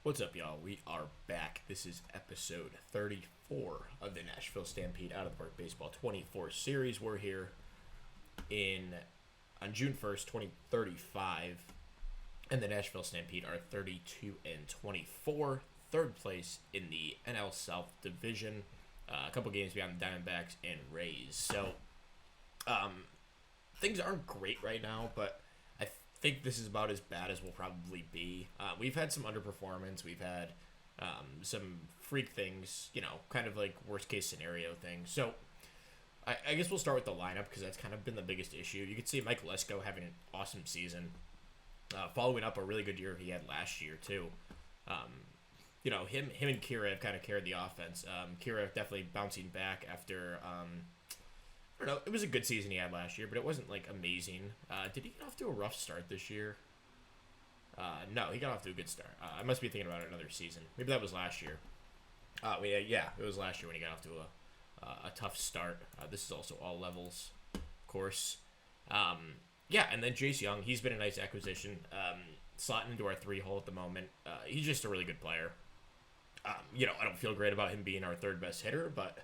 What's up, y'all? We are back. This is episode 34 of the Nashville Stampede Out of the Park Baseball 24 series. We're here on June 1st, 2035, and the Nashville Stampede are 32 and 24, third place in the NL South Division, a couple games behind the Diamondbacks and Rays. So, things aren't great right now, but I think this is about as bad as we'll probably be. We've had some underperformance. We've had some freak things, kind of like worst case scenario things. So I guess we'll start with the lineup because that's kind of been the biggest issue. You can see Mike Lesko having an awesome season, following up a really good year he had last year too. Him and Kira have kind of carried the offense. Kira definitely bouncing back after. I don't know. It was a good season he had last year, but it wasn't like amazing. Did he get off to a rough start this year? No, he got off to a good start. I must be thinking about another season. Maybe that was last year. Yeah, it was last year when he got off to a tough start. This is also all levels, of course. And then Jace Young, he's been a nice acquisition. Slotting into our 3-hole at the moment. He's just a really good player. I don't feel great about him being our third best hitter, but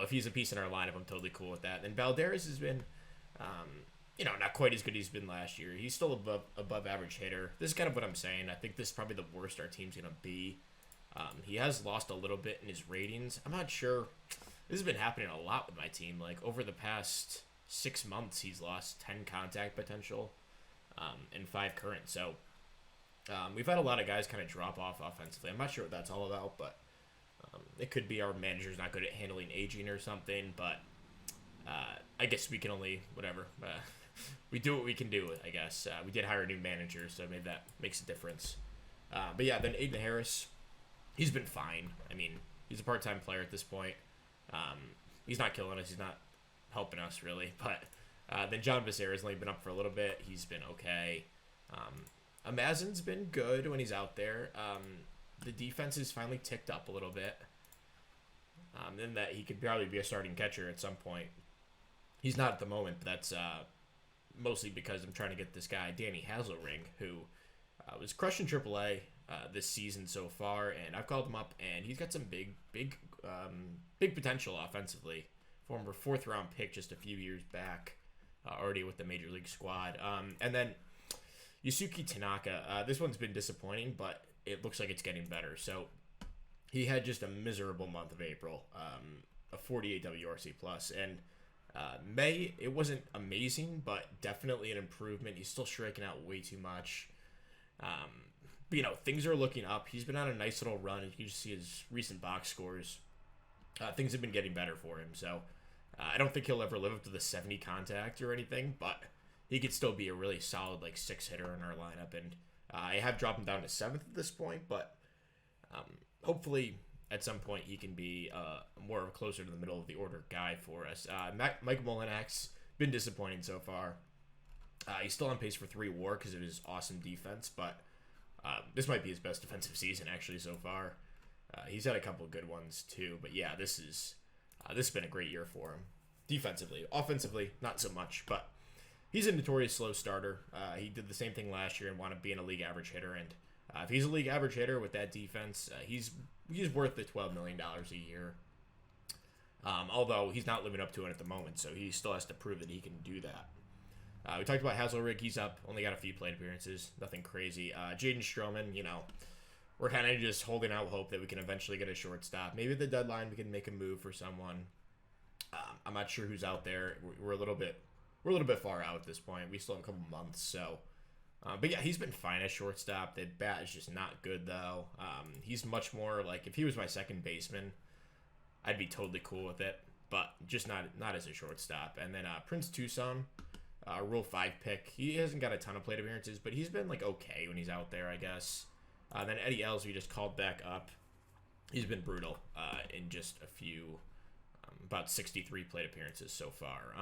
if he's a piece in our lineup, I'm totally cool with that. And Valdez has been, not quite as good as he's been last year. He's still above average hitter. This is kind of what I'm saying. I think this is probably the worst our team's going to be. He has lost a little bit in his ratings. I'm not sure. This has been happening a lot with my team. Like, over the past 6 months, he's lost 10 contact potential and 5 current. So, we've had a lot of guys kind of drop off offensively. I'm not sure what that's all about, but it could be our manager's not good at handling aging or something, but I guess we can only, whatever. We do what we can do, I guess. We did hire a new manager, so maybe that makes a difference. But yeah, then Aiden Harris, he's been fine. I mean, he's a part-time player at this point. He's not killing us. He's not helping us, really. But then John Becerra's only been up for a little bit. He's been okay. Amazin's been good when he's out there. The defense has finally ticked up a little bit. And that he could probably be a starting catcher at some point. He's not at the moment, but that's mostly because I'm trying to get this guy, Danny Hazelring, who was crushing AAA this season so far, and I've called him up, and he's got some big potential offensively. Former 4th-round pick just a few years back, already with the Major League squad. And then Yusuke Tanaka, this one's been disappointing, but it looks like it's getting better. So he had just a miserable month of April, a 48 WRC plus, and May, it wasn't amazing, but definitely an improvement. He's still striking out way too much. But, things are looking up. He's been on a nice little run. You can just see his recent box scores. Things have been getting better for him. So I don't think he'll ever live up to the 70 contact or anything, but he could still be a really solid 6 hitter in our lineup. And I have dropped him down to 7th at this point, but hopefully at some point he can be more closer to the middle of the order guy for us. Mike Molinak's been disappointing so far. He's still on pace for 3 WAR because of his awesome defense, but this might be his best defensive season actually so far. He's had a couple of good ones too, but yeah, this has been a great year for him. Defensively, offensively, not so much, but he's a notorious slow starter. He did the same thing last year and wound up being a league average hitter, and if he's a league average hitter with that defense, he's worth the $12 million a year. Although he's not living up to it at the moment, so he still has to prove that he can do that. We talked about Hazelrig. He's up. Only got a few plate appearances. Nothing crazy. Jaden Stroman, we're kind of just holding out hope that we can eventually get a shortstop. Maybe at the deadline we can make a move for someone. I'm not sure who's out there. We're a little bit far out at this point. We still have a couple months, so. But yeah, he's been fine as shortstop. The bat is just not good, though. He's much more like, if he was my second baseman, I'd be totally cool with it, but just not as a shortstop. And then Prince Tucson, Rule 5 pick. He hasn't got a ton of plate appearances, but he's been okay when he's out there, I guess. Then Eddie Els, we just called back up. He's been brutal in just a few, about 63 plate appearances so far.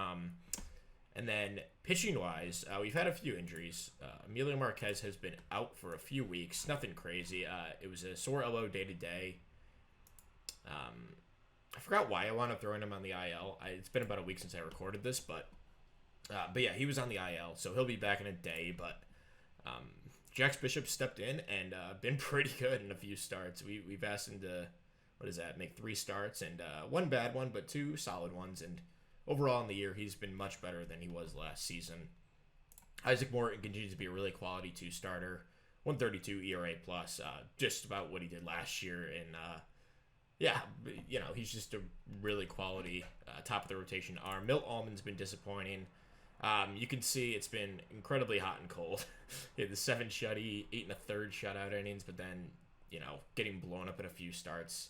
And then pitching-wise, we've had a few injuries. Emilio Marquez has been out for a few weeks. Nothing crazy. It was a sore elbow day-to-day. I forgot why I wound up throwing him on the IL. It's been about a week since I recorded this, but yeah, he was on the IL, so he'll be back in a day. But Jax Bishop stepped in and been pretty good in a few starts. We've asked him to, make 3 starts, and 1 bad one, but 2 solid ones. And overall in the year, he's been much better than he was last season. Isaac Morton continues to be a really quality 2-starter. 132 ERA plus, just about what he did last year. And he's just a really quality top of the rotation arm. Milt Allman's been disappointing. You can see it's been incredibly hot and cold. He had the 7 shutty, 8 1/3 shutout innings, but then, getting blown up in a few starts.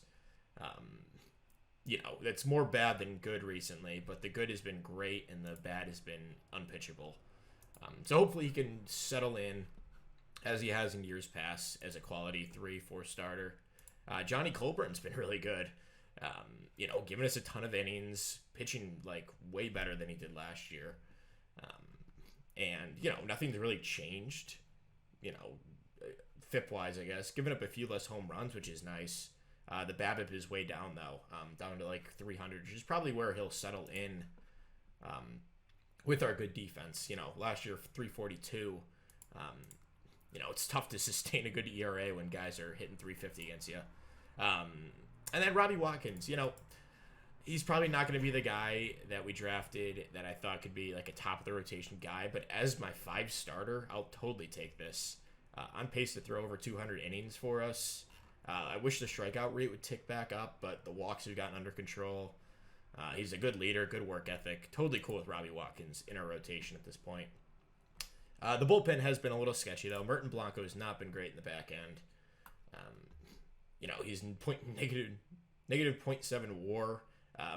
That's more bad than good recently, but the good has been great and the bad has been unpitchable. So hopefully he can settle in as he has in years past as a quality 3-4 starter. Johnny Colburn's been really good. Giving us a ton of innings, pitching like way better than he did last year. Nothing's really changed, FIP-wise, I guess. Giving up a few less home runs, which is nice. The BABIP is way down, though, down to like 300, which is probably where he'll settle in with our good defense. Last year, 342. It's tough to sustain a good ERA when guys are hitting 350 against you. And then Robbie Watkins, he's probably not going to be the guy that we drafted that I thought could be like a top of the rotation guy, but as my 5 starter, I'll totally take this. On pace to throw over 200 innings for us. I wish the strikeout rate would tick back up, but the walks have gotten under control. He's a good leader, good work ethic. Totally cool with Robbie Watkins in our rotation at this point. The bullpen has been a little sketchy, though. Merton Blanco has not been great in the back end. He's negative 0.7 WAR.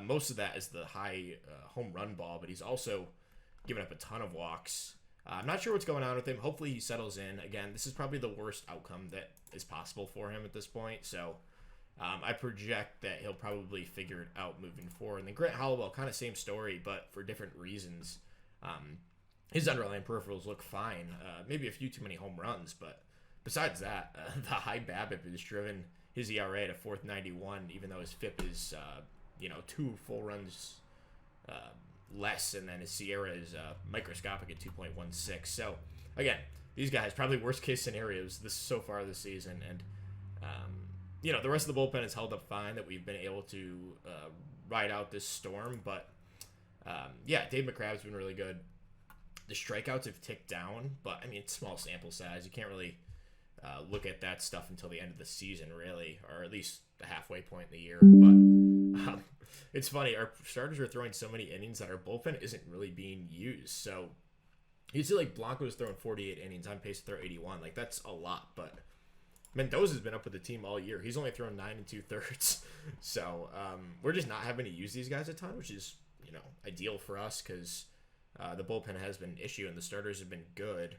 Most of that is the high home run ball, but he's also given up a ton of walks. I'm not sure what's going on with him. Hopefully he settles in. Again, this is probably the worst outcome that is possible for him at this point. So I project that he'll probably figure it out moving forward. And then Grant Hollowell, kind of same story, but for different reasons. His underlying peripherals look fine. Maybe a few too many home runs, but besides that, the high BABIP has driven his ERA to 4.91, even though his FIP is 2 full runs less, and then his Sierra is microscopic at 2.16. So again, these guys probably worst case scenarios so far this season, and the rest of the bullpen has held up fine. That we've been able to ride out this storm, but Dave McCrabb's been really good. The strikeouts have ticked down, but it's small sample size. You can't really look at that stuff until the end of the season, really, or at least the halfway point in the year. But it's funny, our starters are throwing so many innings that our bullpen isn't really being used. So you see, like, Blanco's throwing 48 innings, on pace to throw 81. Like, that's a lot, but Mendoza's been up with the team all year. He's only thrown 9 2/3. So we're just not having to use these guys a ton, which is, ideal for us because the bullpen has been an issue and the starters have been good.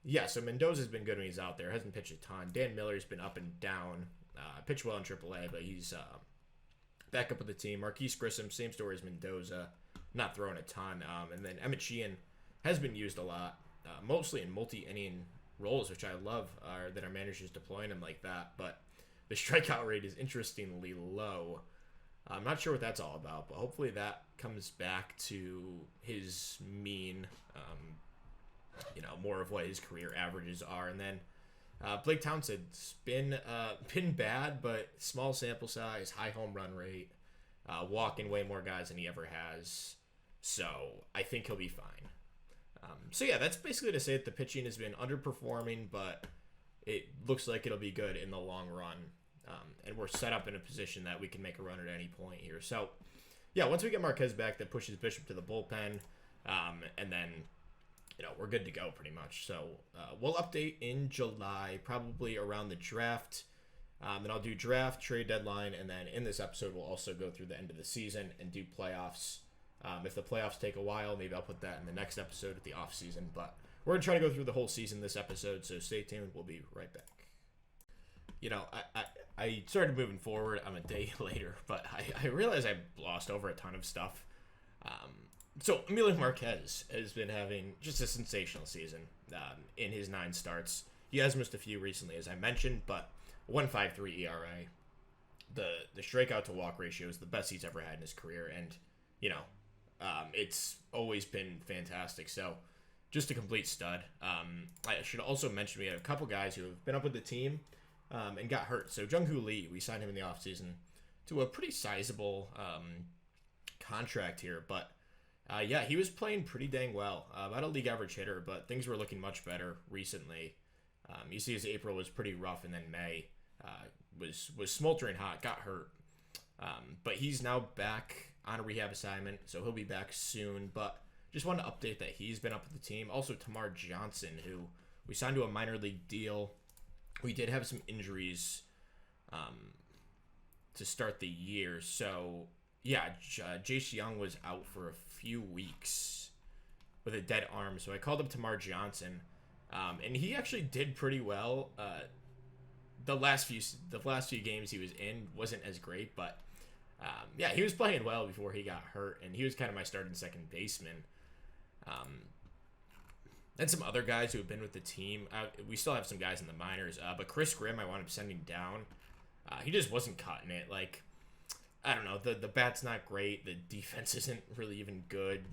Yeah, so Mendoza's been good when he's out there. Hasn't pitched a ton. Dan Miller's been up and down. Pitched well in AAA, but he's back up with the team. Marquise Grissom, same story as Mendoza, not throwing a ton. And then Emmett Sheehan has been used a lot, mostly in multi-inning roles, which I love, that our manager's deploying him like that. But the strikeout rate is interestingly low. I'm not sure what that's all about, but hopefully that comes back to his mean, more of what his career averages are. And then Blake Townsend's been bad, but small sample size, high home run rate, walking way more guys than he ever has. So I think he'll be fine. That's basically to say that the pitching has been underperforming, but it looks like it'll be good in the long run. And we're set up in a position that we can make a run at any point here. So, once we get Marquez back, that pushes Bishop to the bullpen. And then, we're good to go pretty much. So, we'll update in July, probably around the draft. Then I'll do draft, trade deadline, and then in this episode, we'll also go through the end of the season and do playoffs. If the playoffs take a while, maybe I'll put that in the next episode at the off season. But we're going to try to go through the whole season this episode, so stay tuned. We'll be right back. I started moving forward. I'm a day later, but I realized I glossed over a ton of stuff. So Emilio Marquez has been having just a sensational season in his 9 starts. He has missed a few recently, as I mentioned, but 1.53 ERA. The strikeout to walk ratio is the best he's ever had in his career, and it's always been fantastic. So just a complete stud. I should also mention we have a couple guys who have been up with the team and got hurt. So Jung-Hoo Lee, we signed him in the offseason to a pretty sizable contract here. But yeah, he was playing pretty dang well. About a league average hitter, but things were looking much better recently. You see his April was pretty rough, and then May was smoldering hot, got hurt. But he's now back on a rehab assignment, so he'll be back soon. But just wanted to update that he's been up with the team. Also, Tamar Johnson, who we signed to a minor league deal. We did have some injuries to start the year. So, yeah, Jace Young was out for a few weeks with a dead arm. So I called up Tamar Johnson, and he actually did pretty well. The last few games he was in wasn't as great, but yeah, he was playing well before he got hurt, and he was kind of my starting second baseman. And some other guys who have been with the team. We still have some guys in the minors, but Chris Grimm I wound up sending down. He just wasn't cutting it. Like, I don't know, the bat's not great. The defense isn't really even good.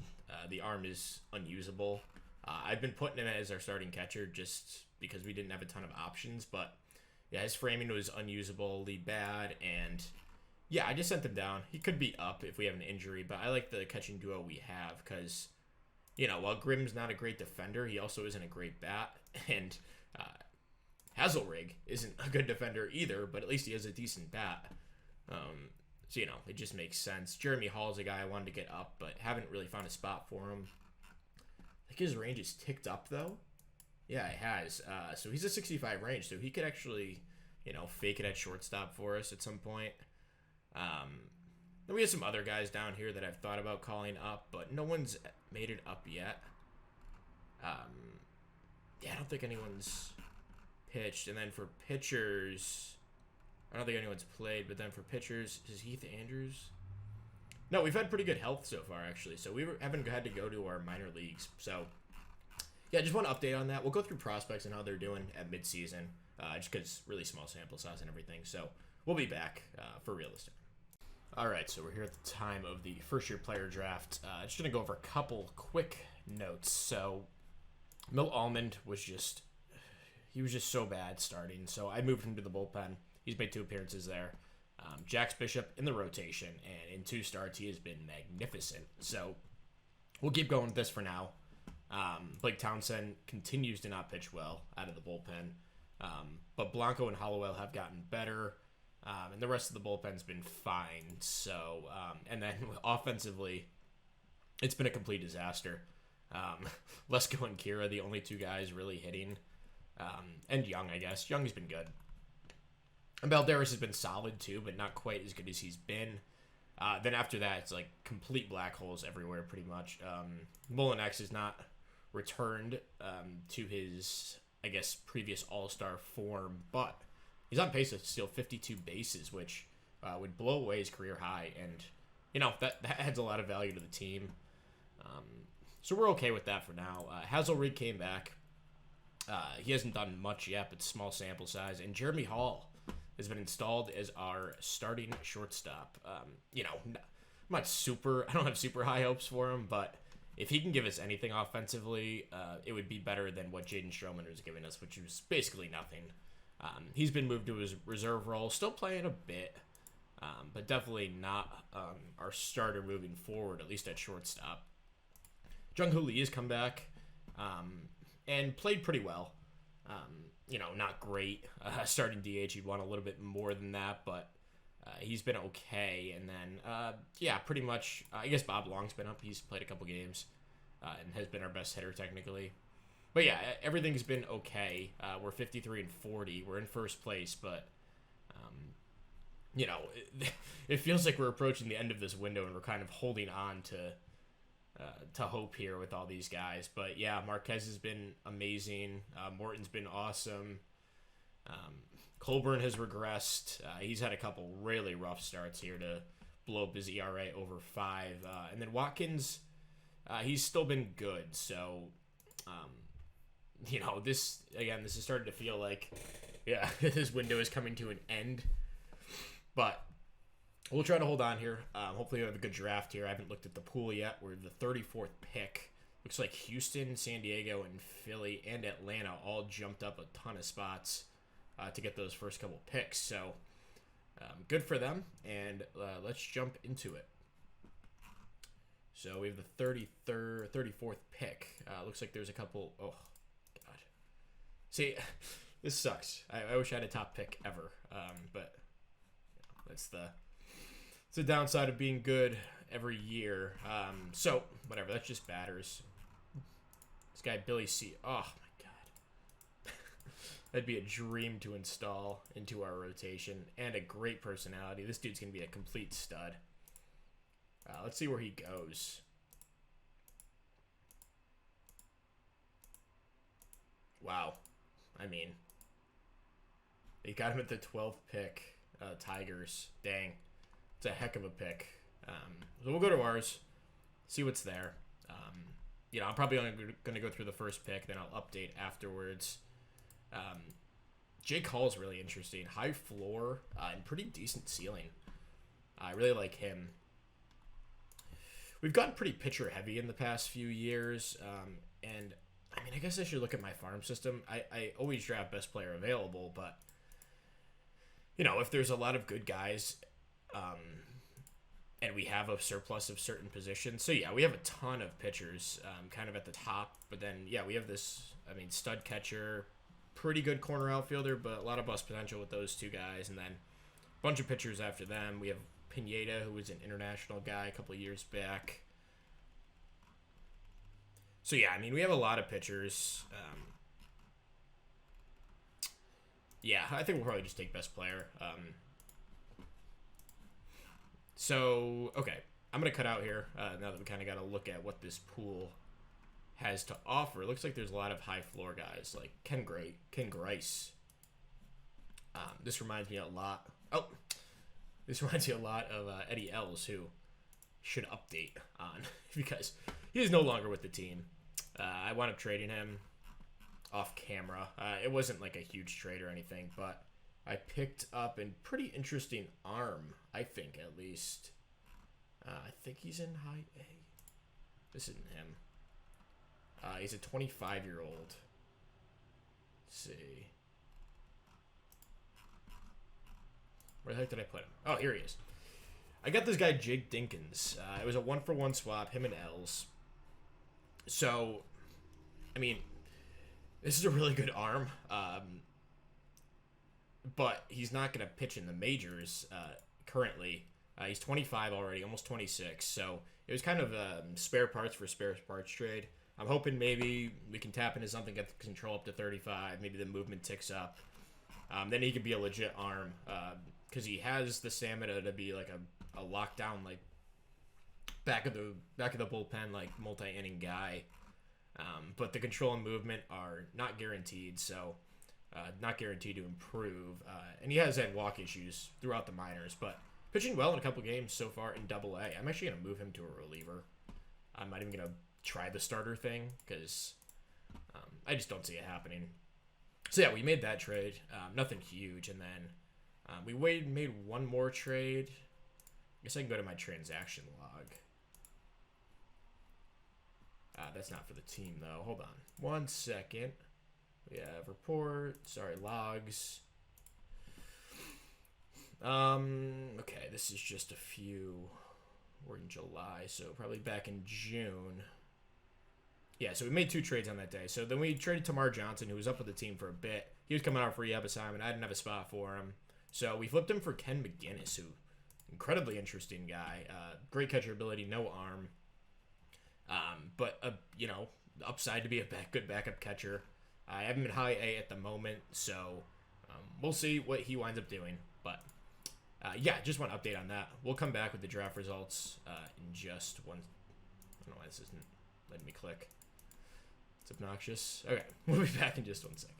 The arm is unusable. I've been putting him as our starting catcher just because we didn't have a ton of options, but yeah, his framing was unusably bad, and yeah, I just sent him down. He could be up if we have an injury, but I like the catching duo we have because, you know, while Grimm's not a great defender, he also isn't a great bat, and Hazelrig isn't a good defender either, but at least he has a decent bat. So, you know, it just makes sense. Jeremy Hall's a guy I wanted to get up, but haven't really found a spot for him. I think his range is ticked up, though. Yeah, it has. So he's a 65 range, so he could actually, you know, fake it at shortstop for us at some point. Then we have some other guys down here that I've thought about calling up, but no one's made it up yet. Yeah, I don't think anyone's pitched. And then for pitchers, I don't think anyone's played, but then for pitchers, is Heath Andrews? No, we've had pretty good health so far, actually, so we haven't had to go to our minor leagues. So, yeah, just want to update on that. We'll go through prospects and how they're doing at midseason, just because really small sample size and everything. So, we'll be back for real this time. All right, so we're here at the time of the first-year player draft. Just going to go over a couple quick notes. So, Milt Almond was just so bad starting, so I moved him to the bullpen. He's made 2 appearances there. Jax Bishop in the rotation, and in 2 starts, he has been magnificent. So, we'll keep going with this for now. Blake Townsend continues to not pitch well out of the bullpen, but Blanco and Hollowell have gotten better. And the rest of the bullpen's been fine. So, and then offensively, it's been a complete disaster. Lesko and Kira, the only 2 guys really hitting. And Young, I guess. Young's been good. And Balderas has been solid too, but not quite as good as he's been. Then after that, it's like complete black holes everywhere pretty much. Molinex has not returned to his, I guess, previous all-star form, but he's on pace to steal 52 bases, which would blow away his career high, and, you know, that adds a lot of value to the team. So we're okay with that for now. Hazelrig came back. He hasn't done much yet, but small sample size. And Jeremy Hall has been installed as our starting shortstop. You know, I don't have super high hopes for him, but if he can give us anything offensively, it would be better than what Jaden Stroman was giving us, which was basically nothing. He's been moved to his reserve role, still playing a bit, but definitely not our starter moving forward, at least at shortstop. Jung-Hoo Lee has come back and played pretty well. You know, not great. Starting DH, you'd want a little bit more than that, but he's been okay. And then, yeah, pretty much, I guess Bob Long's been up. He's played a couple games and has been our best hitter technically. But yeah, everything's been okay. We're 53-40. We're in first place, but you know, it feels like we're approaching the end of this window, and we're kind of holding on to hope here with all these guys. But yeah, Marquez has been amazing. Morton's been awesome. Colburn has regressed. He's had a couple really rough starts here to blow up his ERA over 5. And then Watkins, he's still been good. So, you know, this is starting to feel like, yeah, this window is coming to an end. But we'll try to hold on here. Hopefully we have a good draft here. I haven't looked at the pool yet. We're the 34th pick. Looks like Houston, San Diego, and Philly and Atlanta all jumped up a ton of spots to get those first couple picks. So good for them, and let's jump into it. So we have the 34th pick. Looks like there's a couple. Oh, God. See, this sucks. I wish I had a top pick ever, but that's the downside of being good every year. So whatever. That's just batters. This guy Billy C. Oh my God, that'd be a dream to install into our rotation, and a great personality. This dude's gonna be a complete stud. Let's see where he goes. Wow. I mean, they got him at the 12th pick. Tigers. Dang. It's a heck of a pick. So we'll go to ours, see what's there. I'm probably only going to go through the first pick, then I'll update afterwards. Jake Hall's really interesting. High floor and pretty decent ceiling. I really like him. We've gotten pretty pitcher heavy in the past few years, and I mean, I guess I should look at my farm system. I always draft best player available, but if there's a lot of good guys, and we have a surplus of certain positions. So yeah, we have a ton of pitchers, kind of at the top, but then yeah, we have this, stud catcher, pretty good corner outfielder, but a lot of bust potential with those two guys, and then a bunch of pitchers after them. We have Pineda, who was an international guy a couple of years back. So yeah, we have a lot of pitchers. Yeah, I think we'll probably just take best player. So, okay, I'm going to cut out here now that we kind of got to look at what this pool has to offer. It looks like there's a lot of high floor guys like Ken Grice. This reminds me a lot. This reminds me a lot of Eddie Els, who should update on because he is no longer with the team. I wound up trading him off camera. It wasn't like a huge trade or anything, but I picked up a pretty interesting arm, I think, at least. I think he's in high A. This isn't him. He's a 25-year-old. Let's see. Where the heck did I put him? Oh, here he is. I got this guy, Jake Dinkins. It was a 1-for-1 swap, him and Els. So, this is a really good arm. But he's not going to pitch in the majors currently. He's 25 already, almost 26. So it was kind of a spare parts trade. I'm hoping maybe we can tap into something, get the control up to 35. Maybe the movement ticks up. Then he could be a legit arm because he has the stamina to be like a lockdown, like back of the bullpen, like multi-inning guy. But the control and movement are not guaranteed. So. Not guaranteed to improve, and he has had walk issues throughout the minors, but pitching well in a couple games so far in Double-A. I'm actually going to move him to a reliever. I'm not even going to try the starter thing because I just don't see it happening. So yeah, we made that trade, nothing huge, and then we made one more trade. I guess I can go to my transaction log. That's not for the team though. Hold on, 1 second. We have logs. Okay, this is just a few. We're in July, so probably back in June. Yeah, so we made 2 trades on that day. So then we traded Tamar Johnson, who was up with the team for a bit. He was coming out for rehab assignment. I didn't have a spot for him. So we flipped him for Ken McGinnis, who incredibly interesting guy. Great catcher ability, no arm. But the upside to be a good backup catcher. I have him in high A at the moment, so we'll see what he winds up doing. But, just want to update on that. We'll come back with the draft results in just one. I don't know why this isn't letting me click. It's obnoxious. Okay, we'll be back in just 1 second.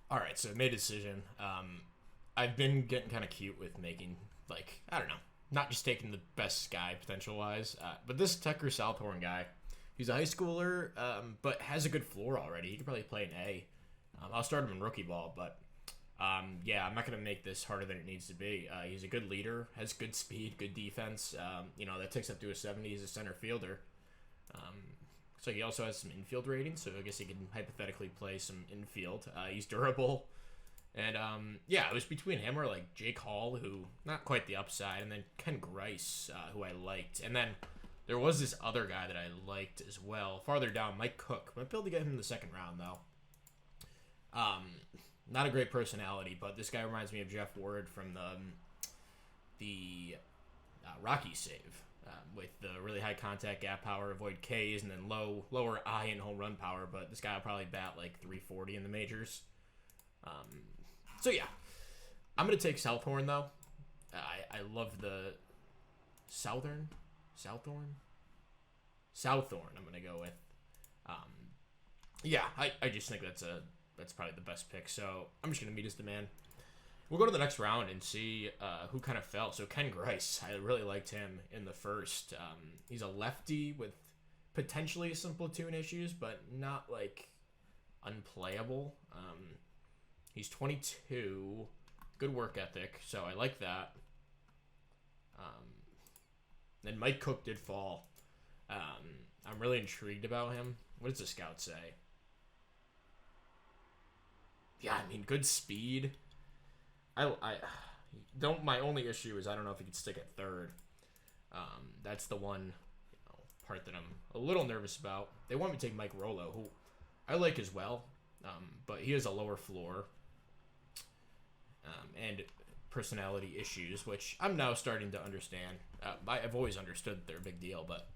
All right, so I made a decision. I've been getting kind of cute with making, not just taking the best guy potential-wise, but this Tucker Southhorn guy. He's a high schooler, but has a good floor already. He could probably play an A. I'll start him in rookie ball, but I'm not going to make this harder than it needs to be. He's a good leader, has good speed, good defense. That takes up to a 70. He's a center fielder. So he also has some infield rating, so I guess he can hypothetically play some infield. He's durable. And, yeah, it was between him or, like, Jake Hall, who, not quite the upside, and then Ken Grice, who I liked. And then there was this other guy that I liked as well. Farther down, Mike Cook. Might be able to get him in the second round, though. Not a great personality, but this guy reminds me of Jeff Ward from the Rockies save. With the really high contact gap power, avoid Ks, and then lower I and home run power. But this guy will probably bat like 340 in the majors. So yeah, I'm gonna take Southhorn though. I love the Southorn. I'm gonna go with. Yeah, I just think that's probably the best pick. So I'm just gonna meet his demand. We'll go to the next round and see who kind of fell. So Ken Grice, I really liked him in the first. He's a lefty with potentially some platoon issues, but not like unplayable. He's 22, good work ethic, so I like that. Then Mike Cook did fall. I'm really intrigued about him. What does the scout say? Yeah, I mean, good speed. I don't. My only issue is I don't know if he could stick at third. That's the one part that I'm a little nervous about. They want me to take Mike Rollo, who I like as well, but he has a lower floor and personality issues, which I'm now starting to understand. I've always understood that they're a big deal, but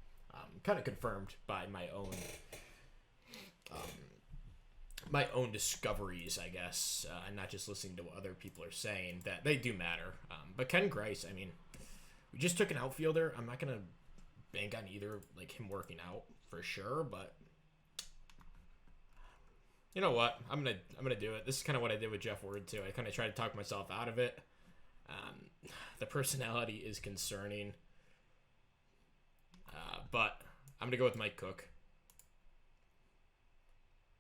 kind of confirmed by my own discoveries, I guess, and not just listening to what other people are saying, that they do matter. But Ken Grice, I mean, we just took an outfielder. I'm not gonna bank on either, like him working out for sure, but you know what? I'm gonna do it. This is kind of what I did with Jeff Ward too. I kind of tried to talk myself out of it. The personality is concerning, but I'm gonna go with Mike Cook.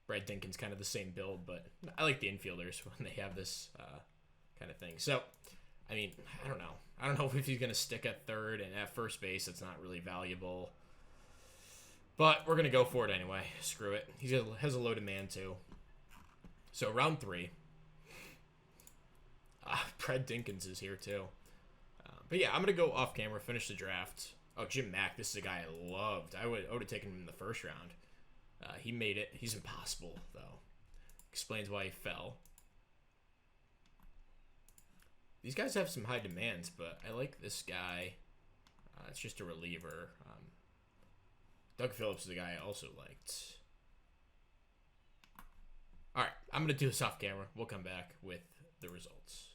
Brad Dinkin's kind of the same build, but I like the infielders when they have this kind of thing. So, I mean, I don't know. I don't know if he's going to stick at third, and at first base, it's not really valuable. But we're going to go for it anyway. Screw it. He has a low demand, too. So, round 3. Brad Dinkins is here, too. But yeah, I'm going to go off camera, finish the draft. Oh, Jim Mack. This is a guy I loved. I would have taken him in the first round. He made it. He's impossible, though. Explains why he fell. These guys have some high demands, but I like this guy. It's just a reliever. Doug Phillips is a guy I also liked. All right, I'm going to do this off camera. We'll come back with the results.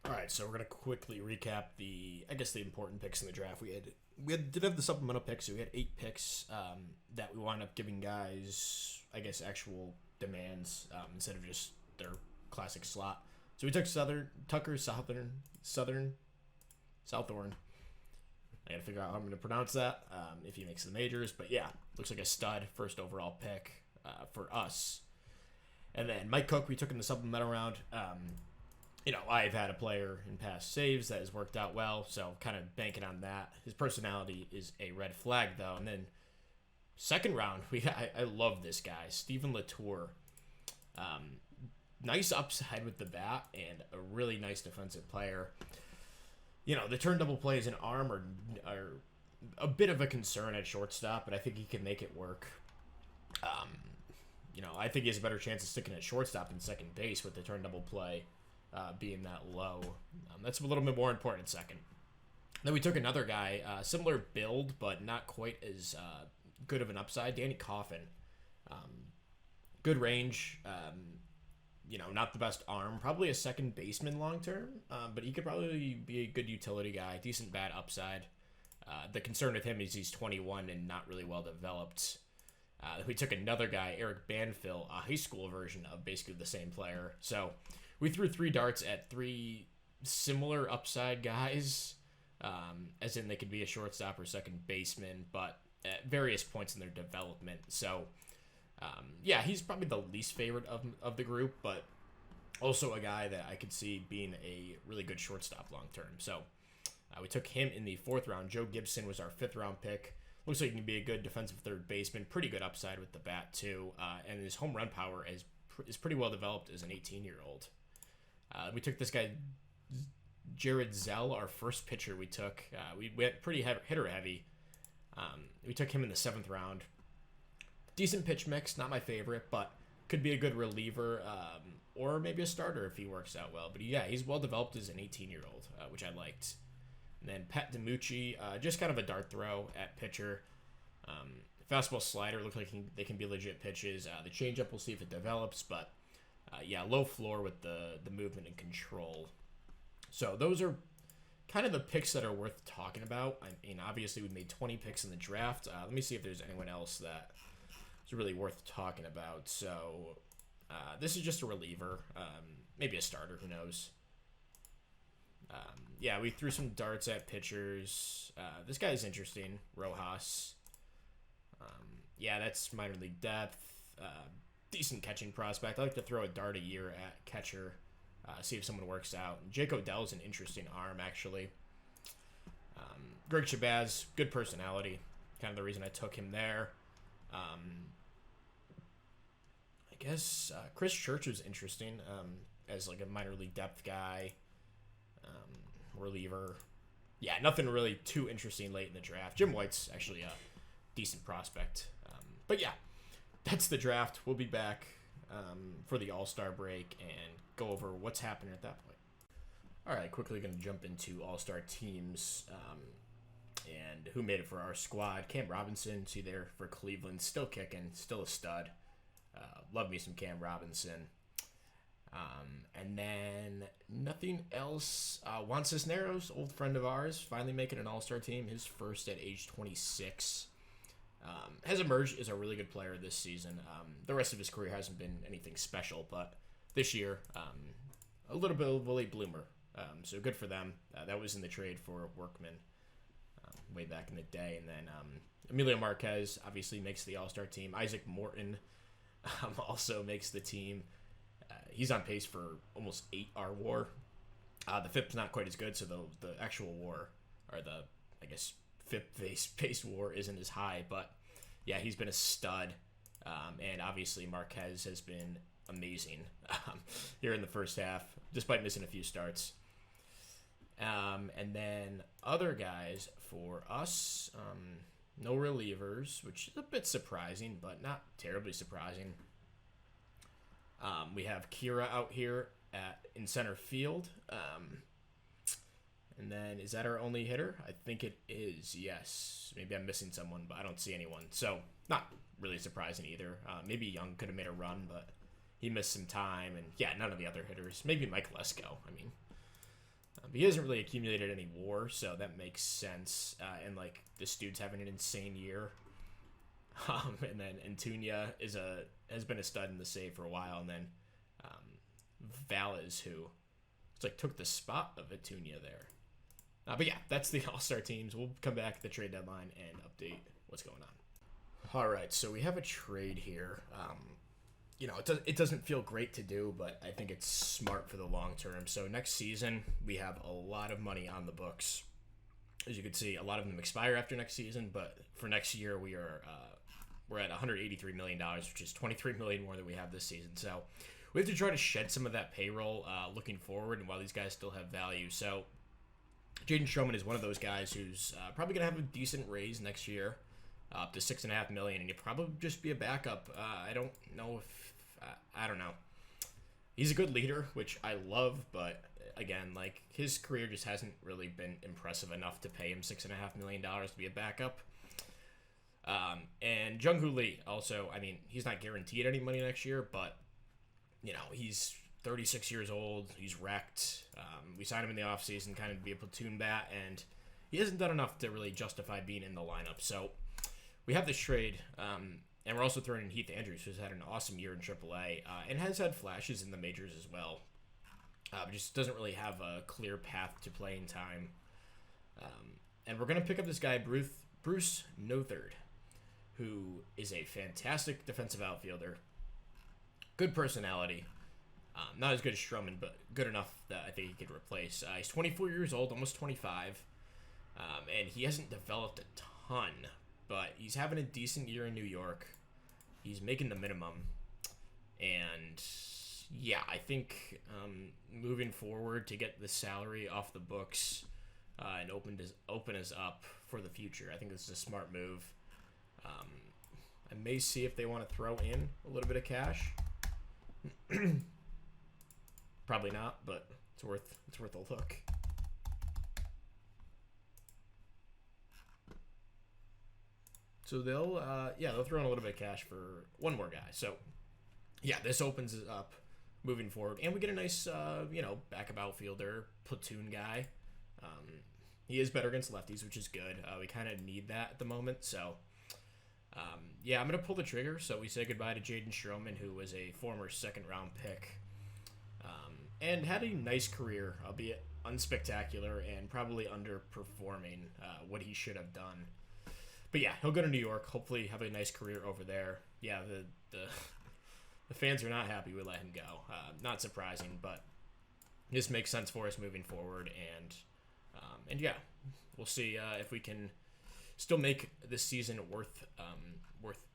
All right, so we're going to quickly recap the important picks in the draft. We did have the supplemental picks, so we had 8 picks that we wound up giving guys, I guess, actual demands instead of just their classic slot. So we took Southorn. I got to figure out how I'm going to pronounce that if he makes the majors. But yeah, looks like a stud first overall pick for us. And then Mike Cook, we took in the supplemental round. I've had a player in past saves that has worked out well, so kind of banking on that. His personality is a red flag, though. And then second round, I love this guy, Steven Latour. Nice upside with the bat and a really nice defensive player. The turn double plays and arm are a bit of a concern at shortstop, but I think he can make it work. I think he has a better chance of sticking at shortstop than second base with the turn double play being that low. That's a little bit more important at second. Then we took another guy, similar build, but not quite as good of an upside, Danny Coffin. Good range. Not the best arm. Probably a second baseman long term, but he could probably be a good utility guy. Decent bat upside. The concern with him is he's 21 and not really well developed. We took another guy, Eric Banfield, a high school version of basically the same player. So we threw 3 darts at 3 similar upside guys, as in they could be a shortstop or second baseman, but at various points in their development. So he's probably the least favorite of the group, but also a guy that I could see being a really good shortstop long term. So we took him in the 4th round. Joe Gibson was our 5th round pick. Looks like he can be a good defensive third baseman. Pretty good upside with the bat, too. And his home run power is pretty well developed as an 18-year-old. We took this guy, Jared Zell, our first pitcher we took. We went pretty hitter heavy. We took him in the 7th round. Decent pitch mix, not my favorite, but could be a good reliever or maybe a starter if he works out well. But yeah, he's well developed as an 18-year-old, which I liked. And then Pat DiMucci, just kind of a dart throw at pitcher. Fastball slider look like they can be legit pitches. The changeup, we'll see if it develops, but yeah, low floor with the movement and control. So those are kind of the picks that are worth talking about. I mean, obviously we made 20 picks in the draft. Let me see if there's anyone else that is really worth talking about. So this is just a reliever, maybe a starter, who knows. Yeah, we threw some darts at pitchers. This guy's interesting, Rojas. Yeah, that's minor league depth. Decent catching prospect. I like to throw a dart a year at catcher, see if someone works out. Jake Odell's an interesting arm, actually. Greg Shabazz, good personality. Kind of the reason I took him there. I guess Chris Church was interesting as like a minor league depth guy, reliever. Yeah, nothing really too interesting late in the draft. Jim White's actually a decent prospect. But yeah, that's the draft. We'll be back for the All-Star break and go over what's happening at that point. All right, quickly going to jump into All-Star teams and who made it for our squad. Cam Robinson, see there for Cleveland, still kicking, still a stud. Love me some Cam Robinson. And then nothing else. Juan Cisneros, old friend of ours, finally making an All-Star team, his first at age 26. Has emerged as a really good player this season. The rest of his career hasn't been anything special, but this year, a little bit of a late bloomer. So good for them. That was in the trade for Workman way back in the day. And then Emilio Marquez obviously makes the All-Star team. Isaac Morton also makes the team. He's on pace for almost 8 WAR. The FIP's not quite as good, so the actual WAR, or the, I guess, FIP-based WAR isn't as high. But, yeah, he's been a stud. And obviously Marquez has been amazing here in the first half, despite missing a few starts. And then other guys for us, no relievers, which is a bit surprising, but not terribly surprising. We have Kira out here in center field. And then, is that our only hitter? I think it is, yes. Maybe I'm missing someone, but I don't see anyone. So, not really surprising either. Maybe Young could have made a run, but he missed some time. And, yeah, none of the other hitters. Maybe Mike Lesko. I mean, he hasn't really accumulated any WAR, so that makes sense. And, like, this dude's having an insane year. And then Antuña has been a stud in the save for a while. And then Valles, who took the spot of Antuña there. But yeah, that's the All-Star teams. We'll come back at the trade deadline and update what's going on. All right, so we have a trade here. It doesn't feel great to do, but I think it's smart for the long term. So next season, we have a lot of money on the books. As you can see, a lot of them expire after next season, but for next year, we're at $183 million, which is $23 million more than we have this season. So we have to try to shed some of that payroll looking forward, and while these guys still have value. So Jaden Stroman is one of those guys who's probably going to have a decent raise next year, up to $6.5 million, and he'll probably just be a backup. I don't know. He's a good leader, which I love, but again, like, his career just hasn't really been impressive enough to pay him $6.5 million to be a backup. And Jung-Hoo Lee also, I mean, he's not guaranteed any money next year, but he's 36 years old. He's wrecked. We signed him in the offseason kind of to be a platoon bat, and he hasn't done enough to really justify being in the lineup. So we have this trade, and we're also throwing in Heath Andrews, who's had an awesome year in AAA and has had flashes in the majors as well. But just doesn't really have a clear path to playing time. And we're going to pick up this guy, Bruce Nothard, who is a fantastic defensive outfielder. Good personality. Not as good as Stroman, but good enough that I think he could replace. He's 24 years old, almost 25, and he hasn't developed a ton. but he's having a decent year in New York. He's making the minimum, and yeah, I think moving forward to get the salary off the books and open us up for the future. I think this is a smart move. I may see if they want to throw in a little bit of cash. Probably not, but it's worth a look. So they'll throw in a little bit of cash for one more guy. So yeah, this opens it up moving forward, and we get a nice backup outfielder, platoon guy. He is better against lefties, which is good. We kind of need that at the moment. So I'm gonna pull the trigger. So we say goodbye to Jaden Stroman, who was a former second-round pick, and had a nice career, albeit unspectacular and probably underperforming what he should have done. But yeah, he'll go to New York. Hopefully, have a nice career over there. Yeah, the fans are not happy we let him go. Not surprising, but this makes sense for us moving forward. And yeah, we'll see if we can still make this season worth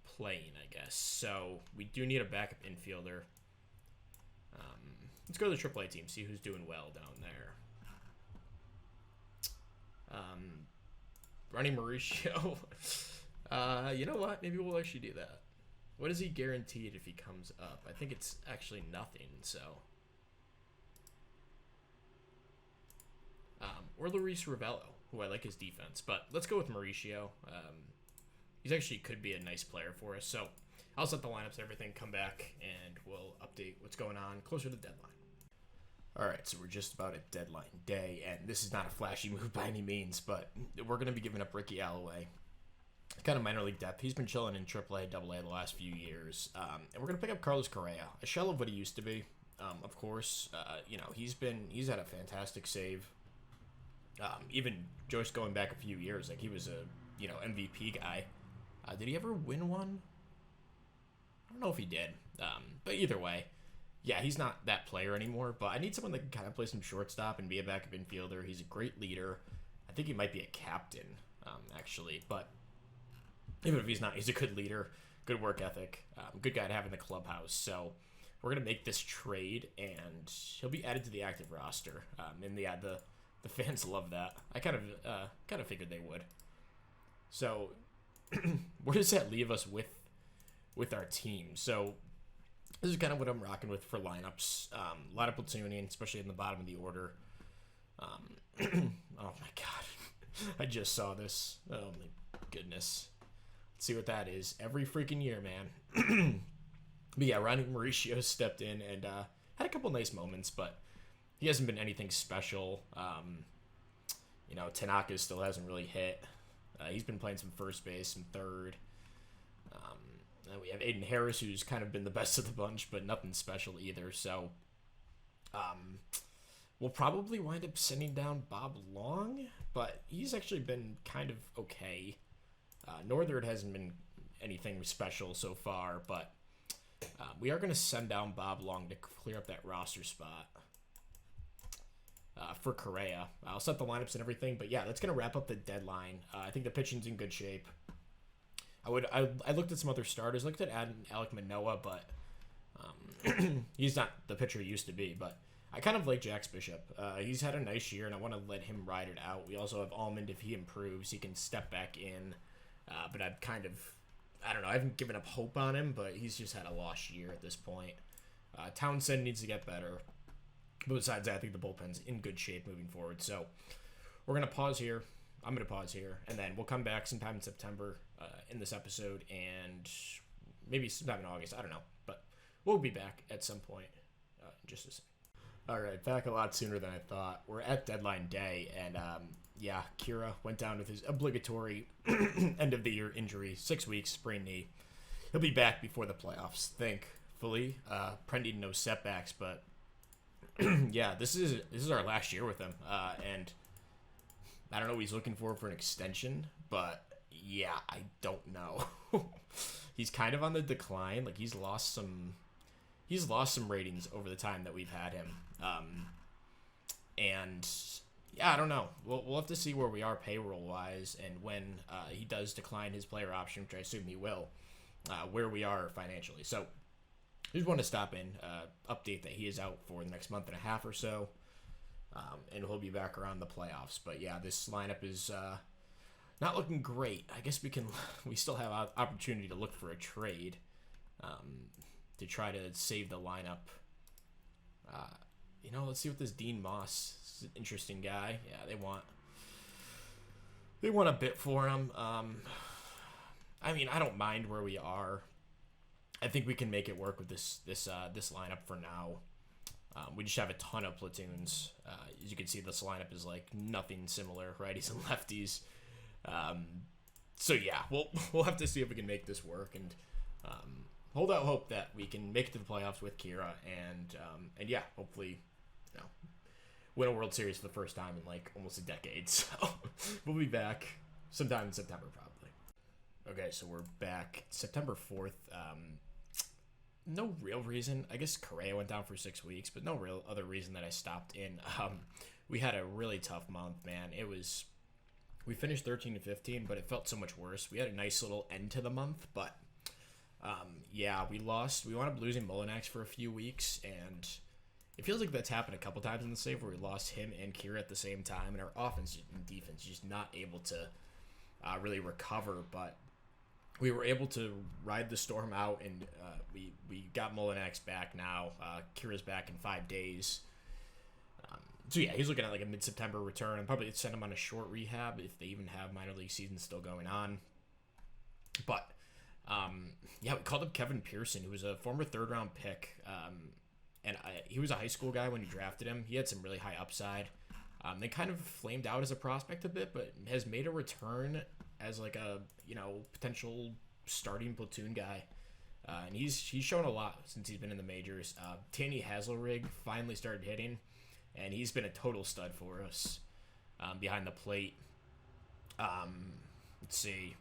playing, I guess. So we do need a backup infielder. Let's go to the AAA team, see who's doing well down there. Ronnie Mauricio. You know what? Maybe we'll actually do that. What is he guaranteed if he comes up? I think it's actually nothing, so. Or Luis Ravello, who I like his defense. But let's go with Mauricio. He's actually could be a nice player for us. So I'll set the lineups and everything, come back, and we'll update what's going on closer to the deadline. All right, so we're just about at deadline day, and this is not a flashy move by any means, but we're going to be giving up Ricky Alloway. Kind of minor league depth. He's been chilling in AAA, AA the last few years. And we're going to pick up Carlos Correa, a shell of what he used to be. Of course, he's had a fantastic save. Even just going back a few years, like he was a MVP guy. Did he ever win one? I don't know if he did. But either way, yeah, he's not that player anymore. But I need someone that can kind of play some shortstop and be a backup infielder. He's a great leader. I think he might be a captain, actually. But even if he's not, he's a good leader, good work ethic, good guy to have in the clubhouse. So we're gonna make this trade, and he'll be added to the active roster. And yeah, the fans love that. I kind of figured they would. So where does that leave us with our team? So this is kind of what I'm rocking with for lineups. A lot of platooning, especially in the bottom of the order. Oh my god, I just saw this. Oh my goodness. Let's see what that is. Every freaking year, man. But yeah, Ronnie Mauricio stepped in and had a couple nice moments, but he hasn't been anything special. Tanaka still hasn't really hit. He's been playing some first base, some third. And we have Aiden Harris, who's kind of been the best of the bunch, but nothing special either. So we'll probably wind up sending down Bob Long, but he's actually been kind of okay. Northern hasn't been anything special so far, but we are going to send down Bob Long to clear up that roster spot for Correa. I'll set the lineups and everything, but yeah, that's going to wrap up the deadline. I think the pitching's in good shape. I looked at some other starters. I looked at Alek Manoah, but he's not the pitcher he used to be. But I kind of like Jax Bishop. He's had a nice year, and I want to let him ride it out. We also have Almond. If he improves, he can step back in. But I don't know. I haven't given up hope on him, but he's just had a lost year at this point. Townsend needs to get better. But besides that, I think the bullpen's in good shape moving forward. So we're going to pause here. I'm going to pause here, and then we'll come back sometime in September in this episode, and maybe sometime in August. I don't know, but we'll be back at some point in just a second. All right, back a lot sooner than I thought. We're at deadline day, and Kira went down with his obligatory end-of-the-year injury, 6 weeks, sprained knee. He'll be back before the playoffs, thankfully. Prendy no setbacks, but yeah, this is our last year with him, and I don't know what he's looking for an extension, but yeah, I don't know. He's kind of on the decline. Like he's lost some ratings over the time that we've had him. And Yeah, I don't know. We'll have to see where we are payroll wise, and when he does decline his player option, which I assume he will, where we are financially. So I just want to stop in, update that he is out for the next month and a half or so, and he'll be back around the playoffs. But yeah, this lineup is not looking great. I guess we still have opportunity to look for a trade to try to save the lineup. Let's see what this Dean Moss is. An interesting guy. Yeah, they want a bit for him. I mean, I don't mind where we are. I think we can make it work with this lineup for now. We just have a ton of platoons. As you can see, this lineup is like nothing similar, righties and lefties. So yeah, we'll have to see if we can make this work and hold out hope that we can make it to the playoffs with Kira and yeah, hopefully, win a World Series for the first time in like almost a decade. So we'll be back sometime in September probably. Okay, so we're back September 4th. No real reason. I guess Correa went down for 6 weeks, but no real other reason that I stopped in. We had a really tough month, man. We finished 13-15, but it felt so much worse. We had a nice little end to the month, but yeah, we lost. We wound up losing Molinex for a few weeks, and it feels like that's happened a couple times in the save where we lost him and Kira at the same time, and our offense and defense just not able to really recover. But we were able to ride the storm out, and we got Molinex back now. Kira's back in 5 days. So yeah, he's looking at like a mid-September return. I'll probably send him on a short rehab if they even have minor league season still going on. But yeah, we called up Kevin Pearson, who was a former third-round pick. And he was a high school guy when you drafted him. He had some really high upside. They kind of flamed out as a prospect a bit, but has made a return as like a potential starting platoon guy. And he's shown a lot since he's been in the majors. Tanny Hazelrig finally started hitting, and he's been a total stud for us behind the plate. Let's see.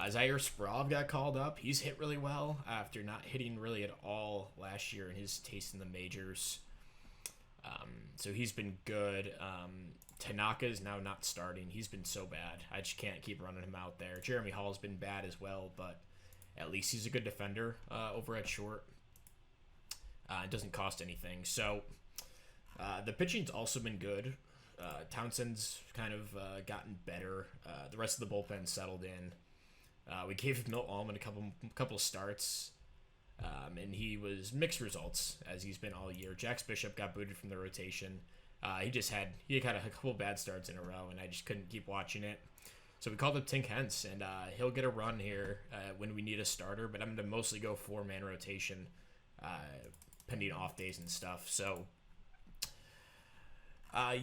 Zaire Sprov got called up. He's hit really well after not hitting really at all last year in his taste in the majors. So he's been good. Tanaka is now not starting. He's been so bad. I just can't keep running him out there. Jeremy Hall's been bad as well, but at least he's a good defender over at short. It doesn't cost anything. So the pitching's also been good. Townsend's kind of gotten better. The rest of the bullpen settled in. We gave Milt Allman a couple starts, and he was mixed results as he's been all year. Jax Bishop got booted from the rotation. He had a couple bad starts in a row, and I just couldn't keep watching it. So we called up Tink Hence, and he'll get a run here when we need a starter. But I'm going to mostly go 4-man rotation, pending off days and stuff. So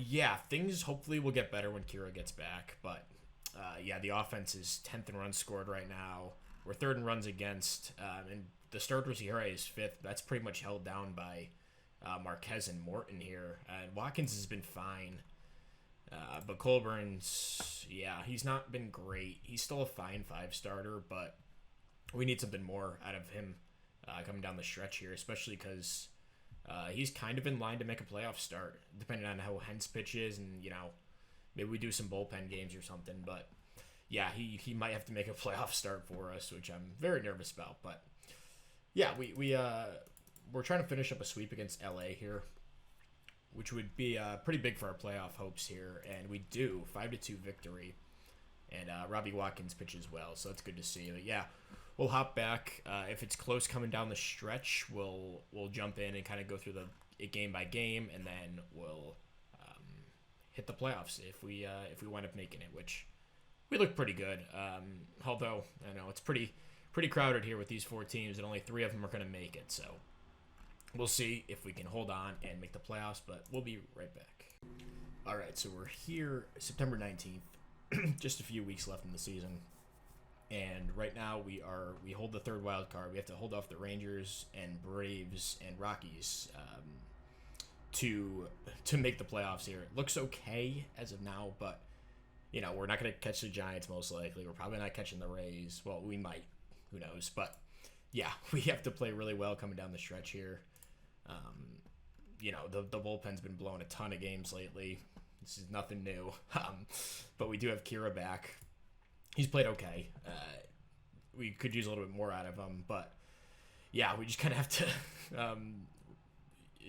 yeah, things hopefully will get better when Kira gets back, but. Yeah, the offense is 10th in runs scored right now. We're 3rd in runs against, and the starters ERA is 5th. That's pretty much held down by Marquez and Morton here. And Watkins has been fine, but Colburn's, yeah, he's not been great. He's still a fine 5-starter, but we need something more out of him coming down the stretch here, especially because he's kind of in line to make a playoff start, depending on how Hens pitches and, maybe we do some bullpen games or something, but yeah, he might have to make a playoff start for us, which I'm very nervous about. But yeah, we're trying to finish up a sweep against LA here, which would be pretty big for our playoff hopes here, and we do 5-2 victory, and Robbie Watkins pitches well, so that's good to see. But yeah, we'll hop back. If it's close coming down the stretch, we'll jump in and kind of go through the game by game, and then we'll hit the playoffs if we wind up making it, which we look pretty good. Although I know it's pretty crowded here with these 4 teams, and only 3 of them are going to make it. So we'll see if we can hold on and make the playoffs. But we'll be right back. All right, so we're here September 19th, just a few weeks left in the season, and right now we hold the 3rd wild card. We have to hold off the Rangers and Braves and Rockies. To make the playoffs here. It looks okay as of now, but we're not going to catch the Giants most likely. We're probably not catching the Rays. Well, we might. Who knows? But yeah, we have to play really well coming down the stretch here. The bullpen's been blowing a ton of games lately. This is nothing new. But we do have Kira back. He's played okay. We could use a little bit more out of him, but yeah, we just kind of have to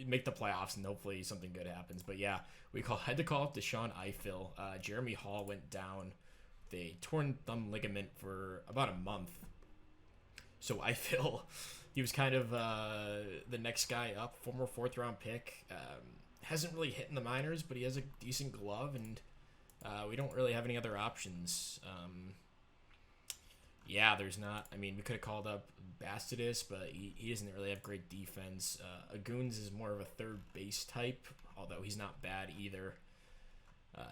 make the playoffs and hopefully something good happens. But yeah, had to call up Deshaun Eiffel. Jeremy Hall went down with a torn thumb ligament for about a month. So Eiffel, he was kind of the next guy up, former 4th-round pick. Hasn't really hit in the minors, but he has a decent glove, and we don't really have any other options. Yeah, there's not. I mean, we could have called up Bastidis, but he doesn't really have great defense. Aguns is more of a third base type, although he's not bad either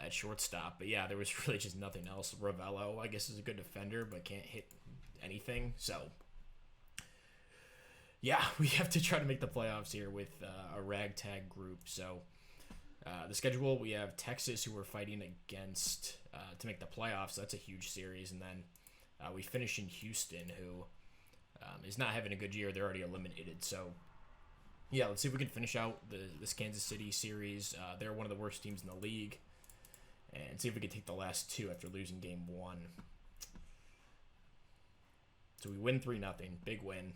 at shortstop. But yeah, there was really just nothing else. Ravello, I guess, is a good defender, but can't hit anything. So yeah, we have to try to make the playoffs here with a ragtag group. So the schedule, we have Texas, who we're fighting against to make the playoffs. That's a huge series. And then we finish in Houston, who is not having a good year. They're already eliminated. So yeah, let's see if we can finish out this Kansas City series. They're one of the worst teams in the league. And see if we can take the last 2 after losing game 1. So we win 3-0. Big win.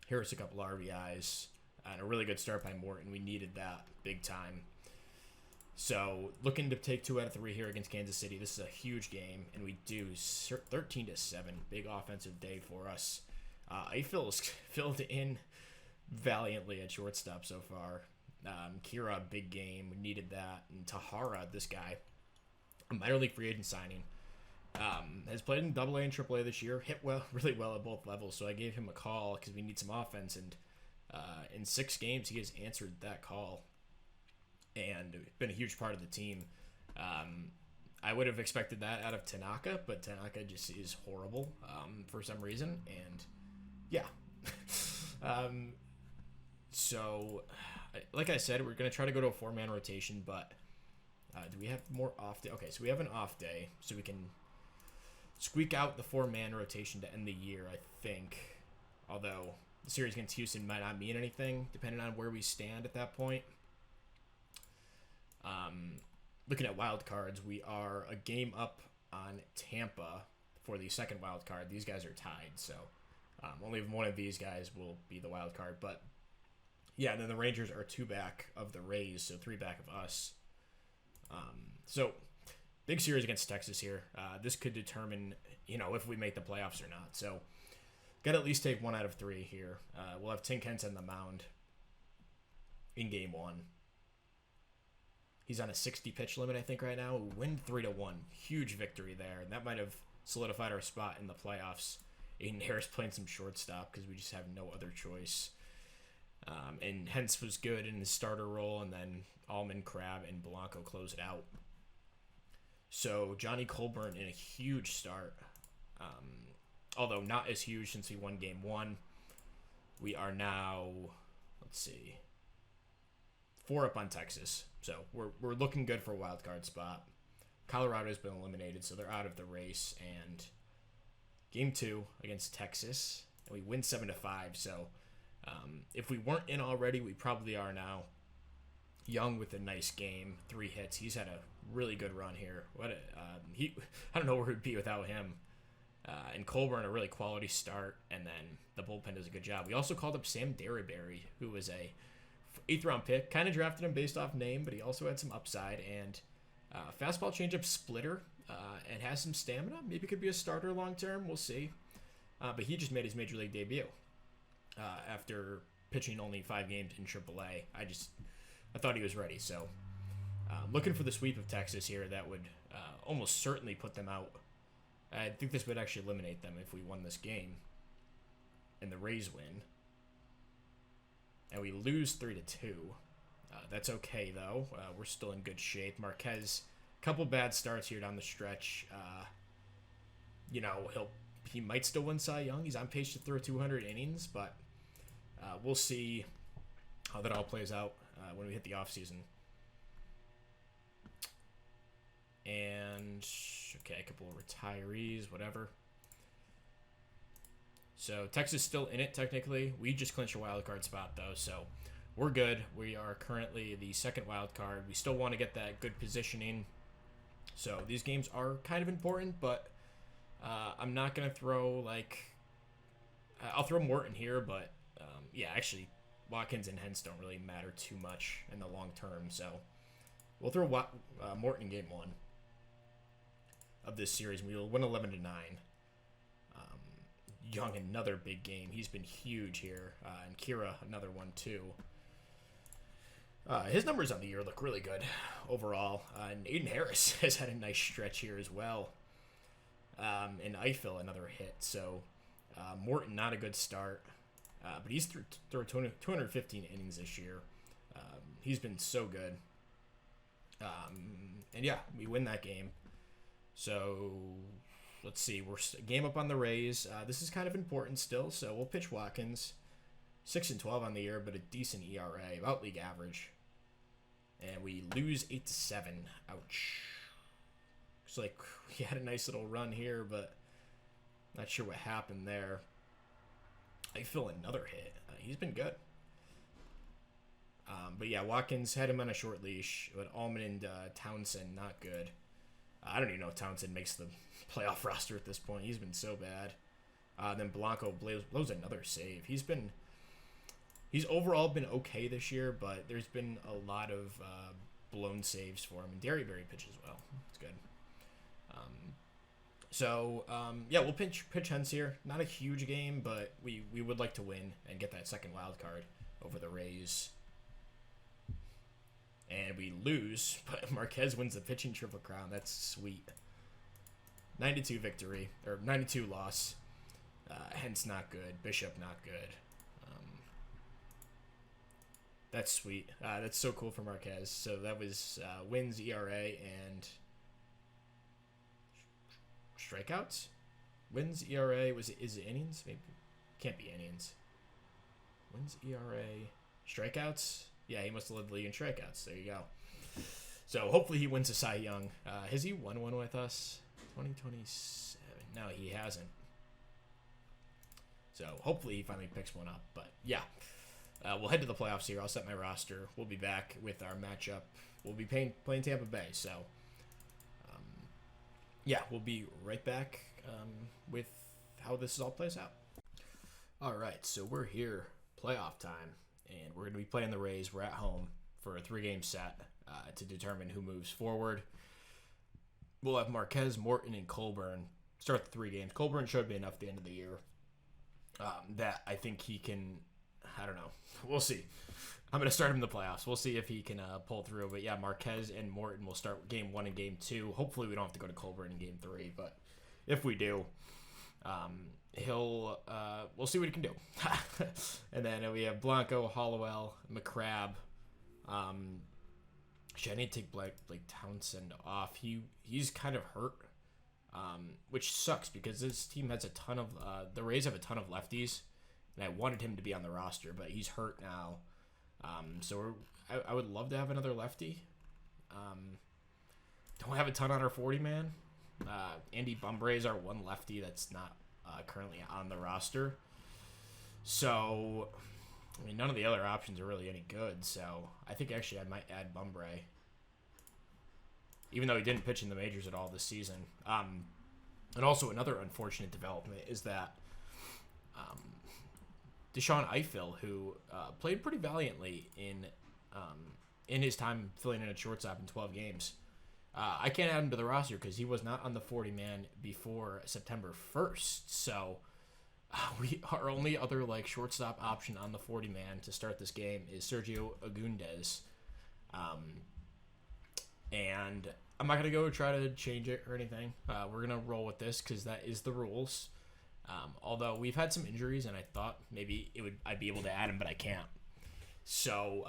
Here's a couple RBIs. And a really good start by Morton. We needed that big time. So looking to take 2 out of 3 here against Kansas City. This is a huge game. And we do 13-7. Big offensive day for us. Eiffel's filled in valiantly at shortstop so far. Kira, big game. We needed that. And Tahara, this guy, a minor league free agent signing, has played in AA and AAA this year. Hit really well at both levels. So I gave him a call because we need some offense. And in 6 games, he has answered that call and been a huge part of the team. I would have expected that out of Tanaka, but Tanaka just is horrible for some reason. And yeah. So, like I said, we're going to try to go to a 4-man rotation, but do we have more off day? Okay, so we have an off day, so we can squeak out the 4-man rotation to end the year, I think. Although the series against Houston might not mean anything, depending on where we stand at that point. Looking at wild cards, we are a game up on Tampa for the second wild card. These guys are tied, so only one of these guys will be the wild card. But yeah, and then the Rangers are 2 back of the Rays, so 3 back of us. So big series against Texas here. This could determine, if we make the playoffs or not. So got to at least take 1 out of 3 here. We'll have Tin Kent on the mound in game 1. He's on a 60-pitch limit, I think, right now. We win 3-1. Huge victory there. And that might have solidified our spot in the playoffs. Aiden Harris playing some shortstop because we just have no other choice. And Hentz was good in his starter role. And then Allman, Crab, and Blanco close it out. So Johnny Colburn in a huge start. Although not as huge since we won game 1. We are now, let's see, 4 up on Texas. So we're looking good for a wild card spot. Colorado's been eliminated, so they're out of the race. And game 2 against Texas, and we win 7-5. So if we weren't in already, we probably are now. Young with a nice game, 3 hits. He's had a really good run here. I don't know where we'd be without him. And Colburn, a really quality start, and then the bullpen does a good job. We also called up Sam Derryberry, who was a 8th-round pick. Kind of drafted him based off name, but he also had some upside. And fastball changeup splitter and has some stamina. Maybe could be a starter long-term. We'll see. But he just made his major league debut after pitching only 5 games in AAA. I thought he was ready. So looking for the sweep of Texas here. That would almost certainly put them out. I think this would actually eliminate them if we won this game. And the Rays win. And we lose 3-2. That's okay, though. We're still in good shape. Marquez, a couple bad starts here down the stretch. He might still win Cy Young. He's on pace to throw 200 innings, but we'll see how that all plays out when we hit the offseason. And, okay, a couple of retirees, whatever. So Texas still in it, technically. We just clinched a wild card spot, though, so we're good. We are currently the second wild card. We still want to get that good positioning. So these games are kind of important, but I'm not going to throw, like... I'll throw Morton here, but, yeah, actually, Watkins and Hentz don't really matter too much in the long term. So we'll throw Morton in game 1 of this series, and we will win 11-9. Young, another big game. He's been huge here. And Kira, another one, too. His numbers on the year look really good overall. And Aiden Harris has had a nice stretch here as well. And Eiffel, another hit. So Morton, not a good start. But he's through 215 innings this year. He's been so good. And yeah, we win that game. So let's see. We're a game up on the Rays. This is kind of important still. So we'll pitch Watkins. 6-12 on the year, but a decent ERA, about league average. And we lose 8-7. Ouch. Looks like we had a nice little run here, but not sure what happened there. I feel another hit. He's been good. But yeah, Watkins had him on a short leash. But Allman and Townsend, not good. I don't even know if Townsend makes the playoff roster at this point. He's been so bad. Then Blanco blows another save. He's overall been okay this year, but there's been a lot of blown saves for him. And Derryberry pitches well. It's good. Yeah, we'll pitch Hentz here. Not a huge game, but we would like to win and get that second wild card over the Rays. And we lose, but Marquez wins the pitching Triple Crown. That's sweet. 92 victory, or 92 loss. Hentz not good. Bishop not good. That's sweet. That's so cool for Marquez. So that was wins, ERA, and strikeouts. Wins, ERA. Is it innings? Maybe can't be innings. Wins, ERA, strikeouts. Yeah, he must have led the league in strikeouts. There you go. So hopefully he wins a Cy Young. Has he won one with us? 2027. No, he hasn't. So hopefully he finally picks one up. But yeah. We'll head to the playoffs here. I'll set my roster. We'll be back with our matchup. We'll be playing Tampa Bay. So, yeah, we'll be right back with how this all plays out. All right, so we're here, playoff time, and we're going to be playing the Rays. We're at home for a 3-game set to determine who moves forward. We'll have Marquez, Morton, and Colburn start the 3 games. Colburn showed me enough at the end of the year that I think he can... I don't know. We'll see. I'm going to start him in the playoffs. We'll see if he can pull through. But yeah, Marquez and Morton will start game 1 and game 2. Hopefully we don't have to go to Colburn in game 3. But if we do, we'll see what he can do. And then we have Blanco, Hollowell, McCrabb. Actually, I need to take Blake Townsend off. He's kind of hurt, which sucks because this team has a ton of the Rays have a ton of lefties. And I wanted him to be on the roster, but he's hurt now. So I would love to have another lefty. Don't have a ton on our 40-man. Andy Bumbre is our one lefty that's not currently on the roster. So, I mean, none of the other options are really any good. So I think actually I might add Bumbre. Even though he didn't pitch in the majors at all this season. And also another unfortunate development is that... Deshaun Eiffel, who played pretty valiantly in his time filling in at shortstop in 12 games. I can't add him to the roster because he was not on the 40-man before September 1st. So our only other shortstop option on the 40-man to start this game is Sergio Agundez. And I'm not going to go try to change it or anything. We're going to roll with this because that is the rules. Although we've had some injuries, and I thought maybe I'd be able to add him, but I can't. So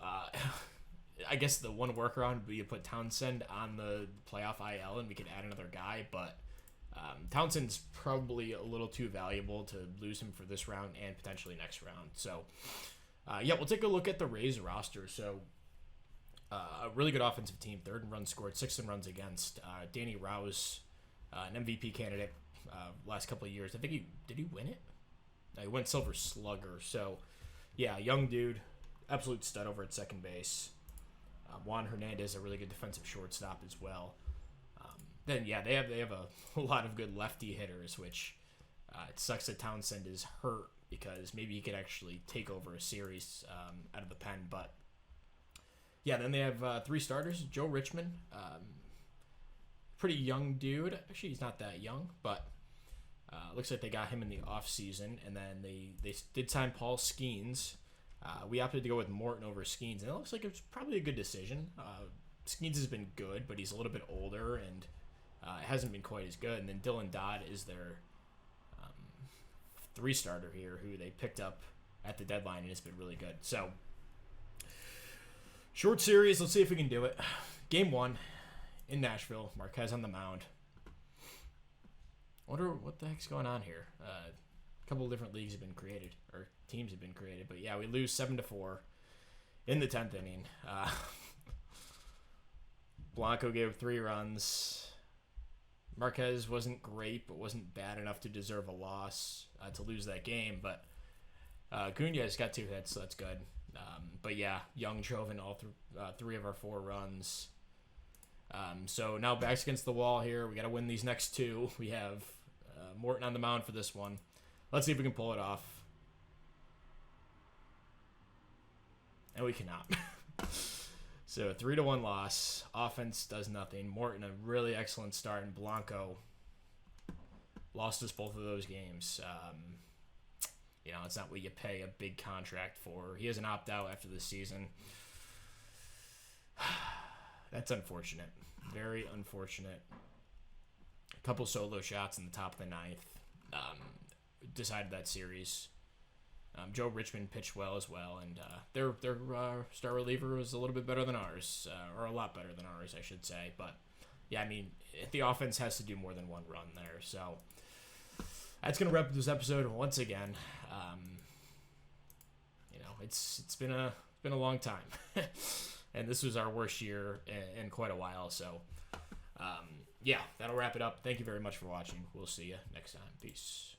I guess the one workaround would be to put Townsend on the playoff IL, and we could add another guy. But Townsend's probably a little too valuable to lose him for this round and potentially next round. So yeah, we'll take a look at the Rays roster. So a really good offensive team, 3rd in runs scored, 6th in runs against. Danny Rouse, an MVP candidate. Last couple of years. I think did he win it? No, he won Silver Slugger. So, yeah, young dude. absolute stud over at second base. Juan Hernandez, a really good defensive shortstop as well. Then yeah, they have a lot of good lefty hitters, which it sucks that Townsend is hurt because maybe he could actually take over a series out of the pen. But yeah, then they have 3 starters. Joe Richmond, pretty young dude. Actually, he's not that young, but looks like they got him in the off season, and then they did sign Paul Skeens. We opted to go with Morton over Skeens, and it looks like it was probably a good decision. Skeens has been good, but he's a little bit older, and it hasn't been quite as good. And then Dylan Dodd is their 3-starter here, who they picked up at the deadline, and it's been really good. So, short series. Let's see if we can do it. Game 1 in Nashville. Marquez on the mound. I wonder what the heck's going on here. A couple of different leagues have been created, or teams have been created. But yeah, we lose 7-4 in the 10th inning. Blanco gave 3 runs. Marquez wasn't great, but wasn't bad enough to deserve a loss to lose that game. But Cunha's got 2 hits, so that's good. But yeah, Young drove in all 3 of our 4 runs. So now backs against the wall here. We got to win these next 2. We have Morton on the mound for this one. Let's see if we can pull it off. And we cannot. So 3-1 loss. Offense does nothing. Morton, a really excellent start, and Blanco lost us both of those games. It's not what you pay a big contract for. He has an opt-out after the season. That's unfortunate. Very unfortunate. A couple solo shots in the top of the 9th decided that series. Joe Richmond pitched well as well, and their star reliever was a little bit better than ours, or a lot better than ours, I should say. But yeah, I mean, the offense has to do more than 1 run there. So that's gonna wrap up this episode once again. It's been a long time, and this was our worst year in quite a while. So yeah, that'll wrap it up. Thank you very much for watching. We'll see you next time. Peace.